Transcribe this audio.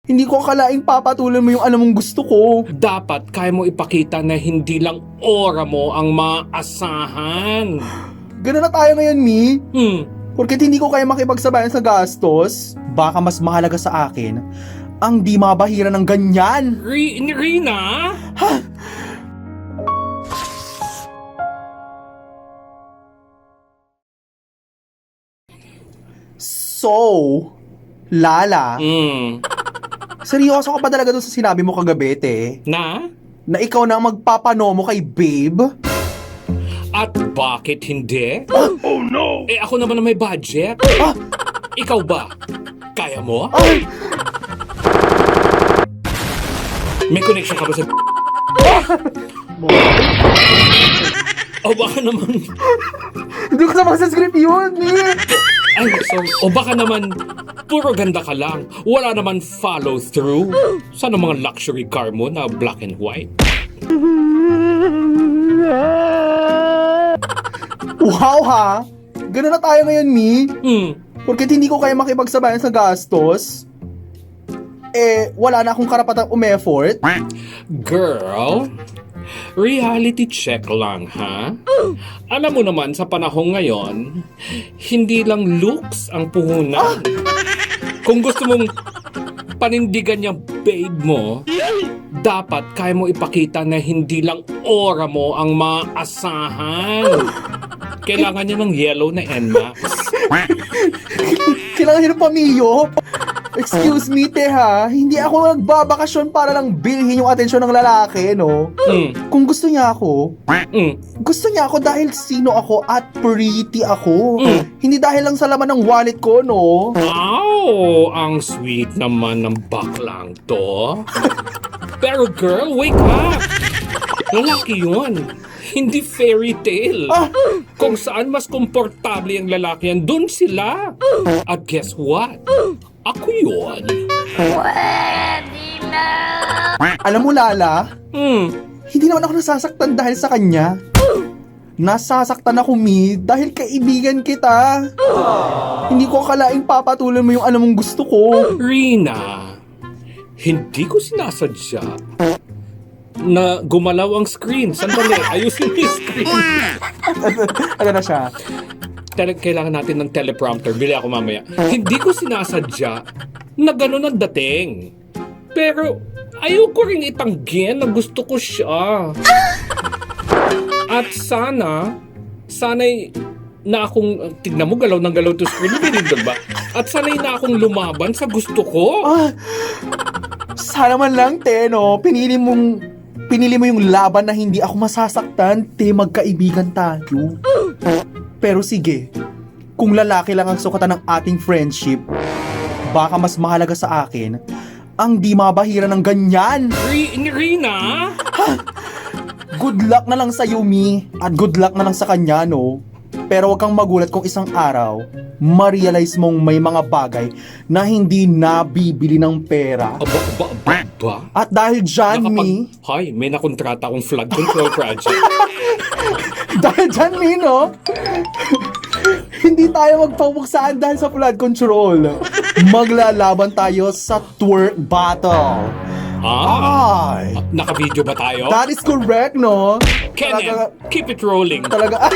Hindi ko akalaing papatulan mo yung alam mong gusto ko. Dapat kaya mo ipakita na hindi lang aura mo ang maasahan. Ganun na tayo ngayon, Mi. Hmm, Porket hindi ko kaya makipagsabayan sa gastos, baka mas mahalaga sa akin ang di mabahira ng ganyan. Rina? So, Lala, seryoso ka pa talaga doon sa sinabi mo kagabi, te? Na? Na ikaw na ang magpapano mo kay babe? At bakit hindi? Oh no! Eh ako naman ang may budget. Ah! Ikaw ba? Kaya mo? Ay! May connection ka ba sa... O baka naman... Hindi ko sa script yun, Mi. Ay, sorry. O baka naman, puro ganda ka lang. Wala naman follow through. Sana mga luxury car mo na black and white. Wow, ha? Ganun na tayo ngayon, Mi. Porket hindi ko kaya makipagsabayan sa gastos, wala na akong karapatang umeffort. Girl, reality check lang, ha? Alam mo naman, sa panahon ngayon, hindi lang looks ang puhunan. Kung gusto mong panindigan yung babe mo, dapat kaya mo ipakita na hindi lang aura mo ang maasahan. Kailangan niya ng yellow na NMAX. Kailangan niyo ng pamiyo. Excuse me, te, ha? Hindi ako nagbabakasyon para lang bilhin yung atensyon ng lalaki, no? Kung gusto niya ako, gusto niya ako dahil sino ako at pretty ako. Hindi dahil lang sa laman ng wallet ko, no? Wow, ang sweet naman ng baklang to. Pero girl, wake up! Lalaki yun. Hindi fairy tale. Kung saan mas komportable ang lalaki yan, dun sila. At guess what? Ako yun. Alam mo, Lala, hindi naman ako nasasaktan dahil sa kanya. Nasasaktan ako, Mi, dahil kaibigan kita. Hindi ko akalaing papatulan mo yung alam mong gusto ko. Rina, hindi ko sinasadya na gumalaw ang screen. Sandali, ayusin mo yung screen. Ano na siya? Kailangan natin ng teleprompter. Bili ako mamaya. Hindi ko sinasadya na gano'n ang dating. Pero ayoko rin itanggihan na gusto ko siya. At sana'y na akong, tignan mo, galaw ng galaw to screen. Binigyan ba? At sana'y na akong lumaban sa gusto ko. Sana man lang, te, no? Pinili mo yung laban na hindi ako masasaktan, te, magkaibigan tayo. Pero sige, kung lalaki lang ang sukatan ng ating friendship, baka mas mahalaga sa akin ang di mabahira ng ganyan. Rina? Good luck na lang sa Mi, at good luck na lang sa kanya, no? Pero wag kang magulat kung isang araw, ma-realize mong may mga bagay na hindi nabibili ng pera. Ba? At dahil dyan, Mi, Hay, may nakontrata akong flood control project. dahil dyan, Mi, no? Hindi tayo magpabuksaan dahil sa flood control. Maglalaban tayo sa twerk battle. Ay! Naka-video ba tayo? That is correct, no? Kenneth, keep it rolling. Talaga.